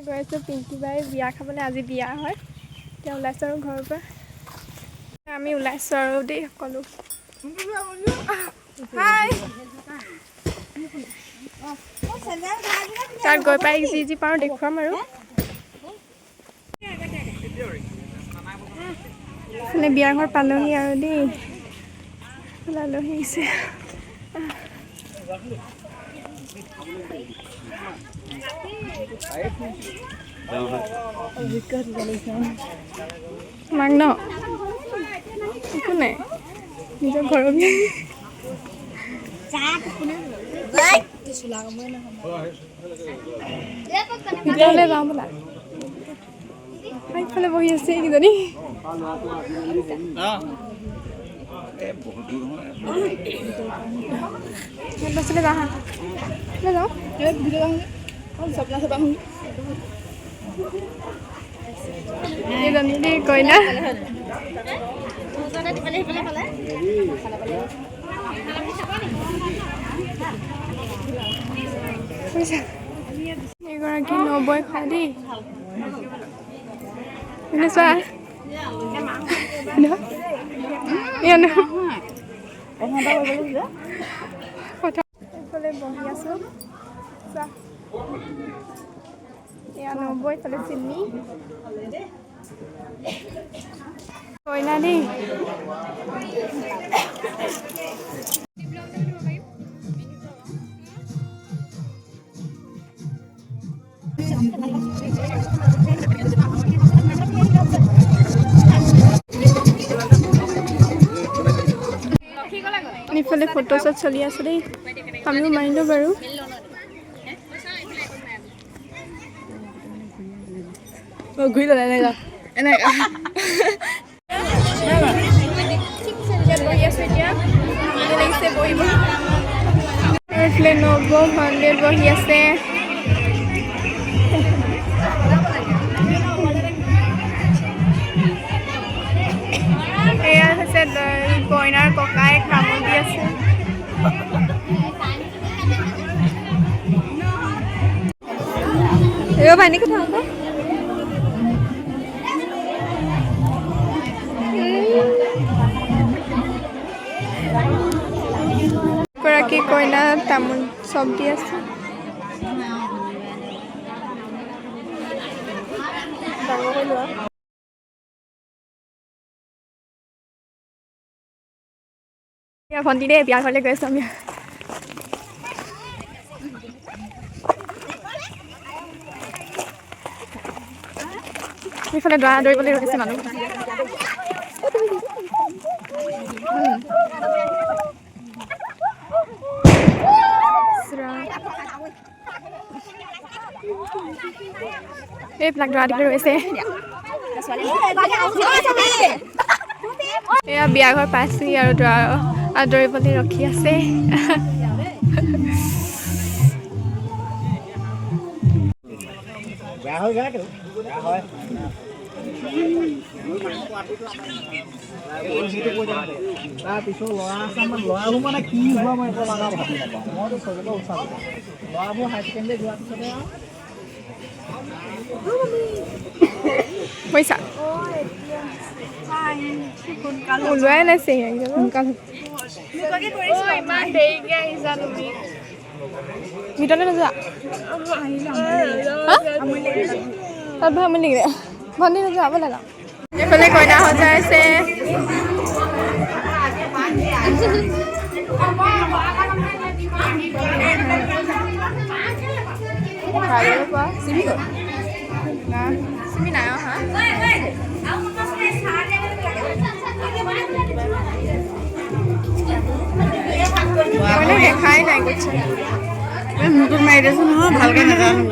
গৈ আছোঁ পিংকি বাই বিয়া খাবলৈ। আজি বিয়া হয়, এতিয়া ওলাইছোঁ আৰু ঘৰৰ পৰা। আমি ওলাইছোঁ আৰু দেই সকলো। তাত গৈ পাই যি পাৰোঁ দেখুৱাম আৰু। মানে বিয়া ঘৰ পালোহি আৰু দেই, আলহী আহিছে। মাক ন একো নাই, নিজৰ ঘৰৰ বিয়া। ভিতৰলৈ যাওঁ বোলা। ইফালে বহি আছে এইকেইজনী। বাছিলে যাওঁ যাওঁ এইজনী কইনা। এগৰাকী নবৈ খাই দেই। চোৱা এইফালে বহি আছো। এয়া নবৈ, এইফালে চিনি কইনা দেই। ইফালে ফটো শ্বট চলি আছে দেই, আমিও মাৰিলোঁ বাৰু। ঘূৰি ল'লে এনেকুৱা বহি আছোঁ এতিয়া, লাগিছে বহিব। এইফালে নব ভণ্টিয়ে বহি আছে। এয়া হৈছে কইনাৰ ককায়েক কামত দি আছে। ভাইনি কথা আকৌ গৰাকী কইনা তামোল চব দি আছে। ভণ্টি দেই, বিয়া ঘৰলৈ গৈ আছোঁ আমি। এইফালে দৰা দৌৰিবলৈ ৰখিছে মানুহ। এইবিলাক দৰা দিবলৈ ৰৈছে। এয়া বিয়া ঘৰ পাইছেহি আৰু দৰা আদৰিবলৈ ৰখি আছে। তাৰপিছত ল'ৰা আছে, ল'ৰাবোৰ মানে কি হোৱা মই একো লগা ভাবি নাপাওঁ। মইতো চবকে উঠাব ল'ৰাবোৰ হাই ছেকেণ্ডেৰী যোৱাৰ পিছতে পইচা ওলোৱাই নাছে সোনকাল। ইমান দেৰিকে আহিছা তুমি, ভিতৰলৈ নোযোৱা? তাত ভামনি লাগিলে ভণ্টি নোযোৱা ব'লা যাওঁ। এইফালে কইনা সজাইছে। চিমি নাই অহা। দেখাই নাই কৈছে মোৰটোত মাৰি দিছো নহয়, ভালকে নাজানো।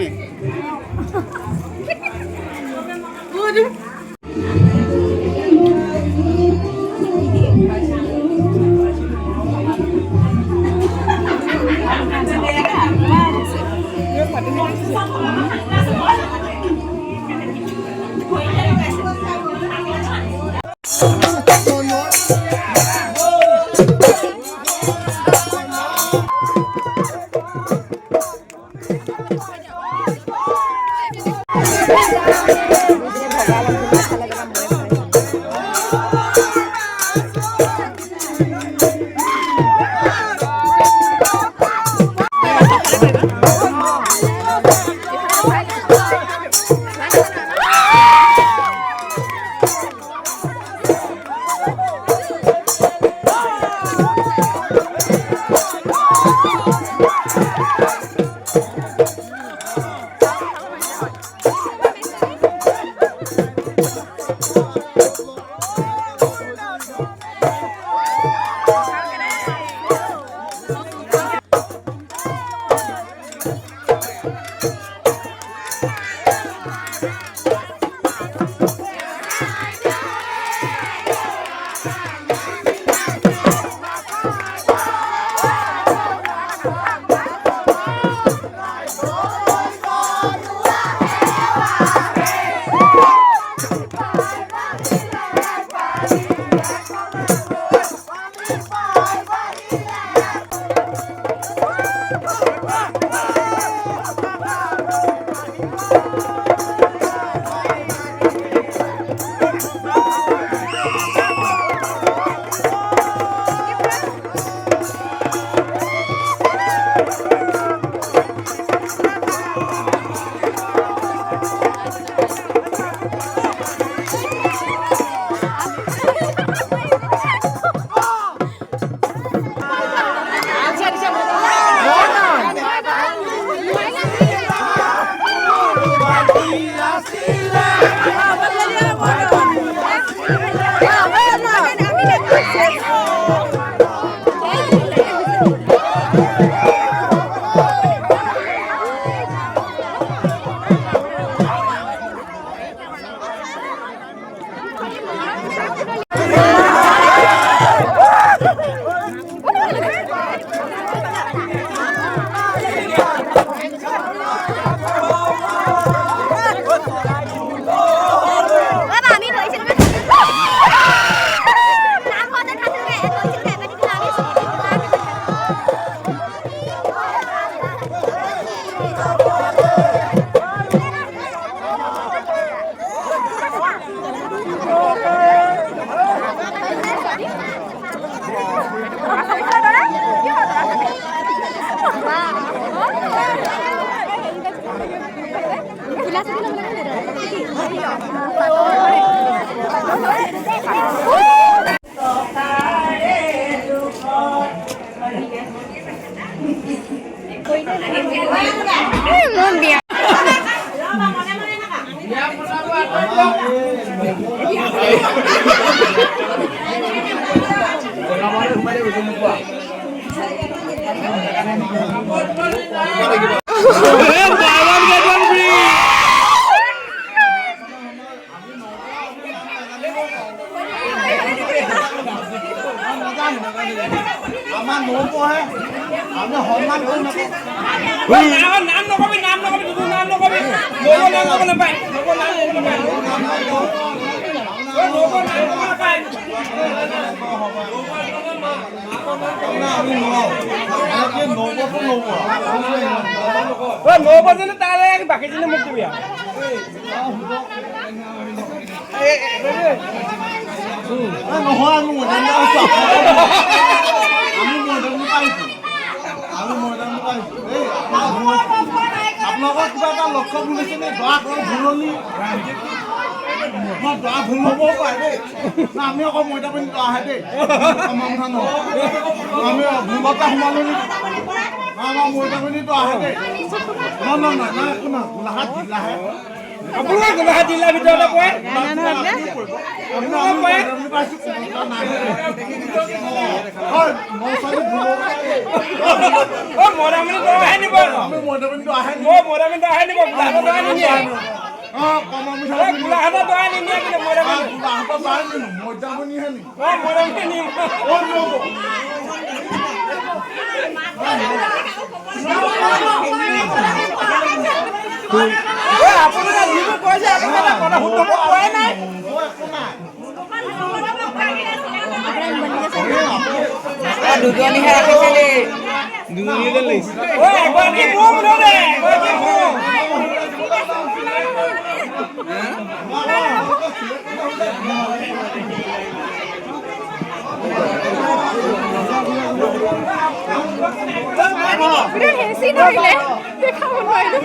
হেঁচি ধৰিলে দেখাব নোৱাৰিলোঁ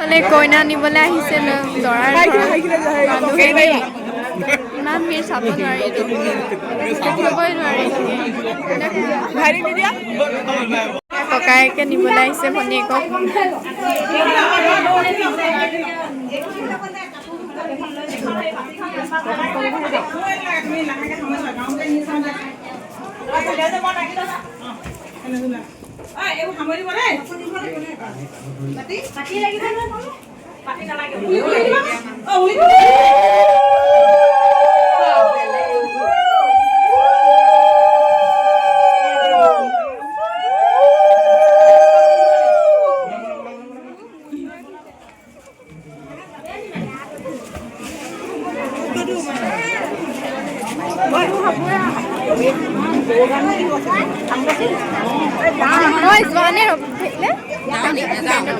মানে কইনা নিবলৈ আহিছে দৰাৰ ইমান ভিৰ চাব নোৱাৰি দেখিবই নোৱাৰি ককায়েকে নিবলৈ আহিছে ভনীয়েকক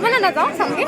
মানে নাযাওঁ চামগে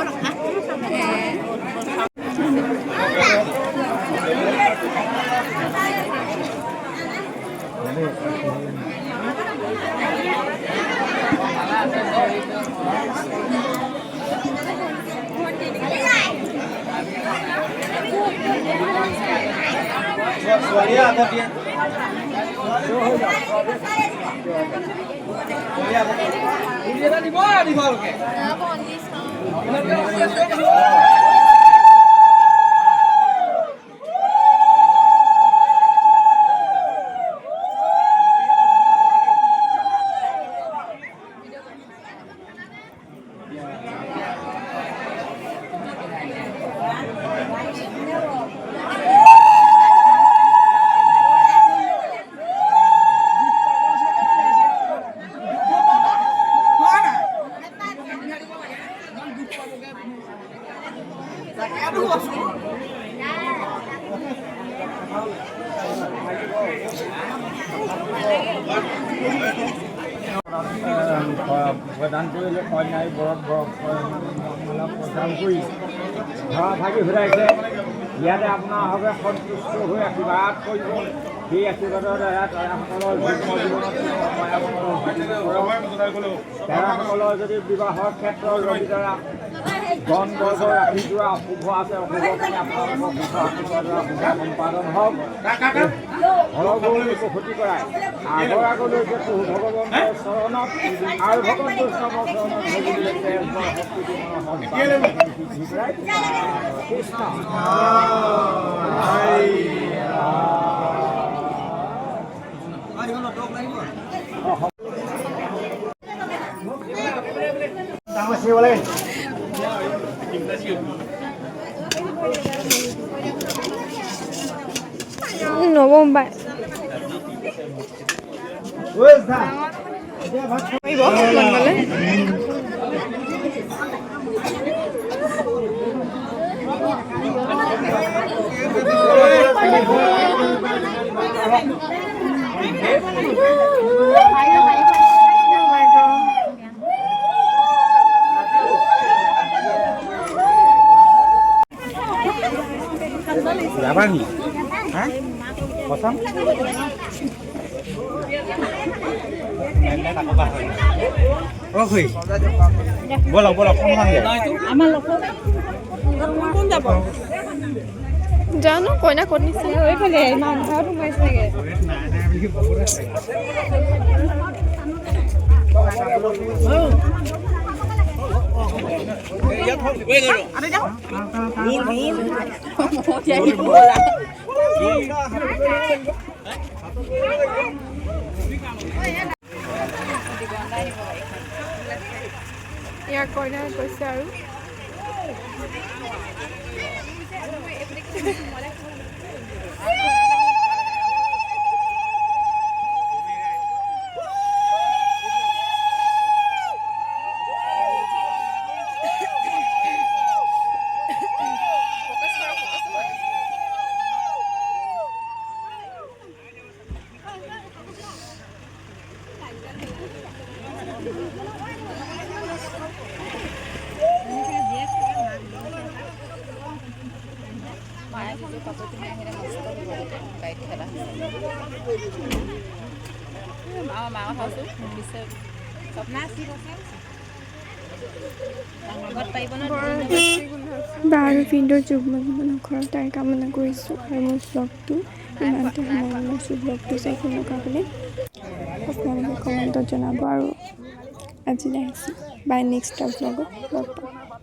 প্ৰদান কৰিলে কন্যাই বৰক প্ৰদান কৰি ধৰা ভাগি ঘূৰাইছে ইয়াতে আপোনালোকে সন্তুষ্ট হৈ আশীৰ্বাদ কৰিব সেই আশীৰ্বাদৰ দ্বাৰা দয়াসকলৰ দয়াসকলৰ যদি বিবাহৰ ক্ষেত্ৰত ৰবিদৰা ধন বৰ্গ ৰাখি যোৱা অশুভ আছে অশুভখিনি আপোনালোকৰ শুভ আশীৰ্বাদৰ শুভ সম্পাদন হওক ঘৰবোৰ ক্ষতি কৰায় আগলৈকে প্ৰভু ভগৱন্তৰ চৰণত আৰু ভগৱন্ত বৈষ্ণৱৰ চৰণত কৃষ্ণ নবম বাই যাবা নি হ্যাঁ পছন্দ বলো বলো কোন যাব জানো কইনা ক'ত নিছে এইফালে নামঘৰত সোমাইছেগে ইয়াৰ কইনাই কৈছে আৰু বা আৰু ভিডিঅ'ৰ যুগ্ম জীৱনৰ ঘৰত তাই কামনা কৰিছোঁ আৰু মোৰ ব্লগটো ইমানতে সামৰিছোঁ। ব্লগটো চাই কেনেকুৱা বুলি আপোনালোকে কমেণ্টত জনাব আৰু আজিলৈ আহিছোঁ। বাই নেক্সট ব্লগত লগ পাম।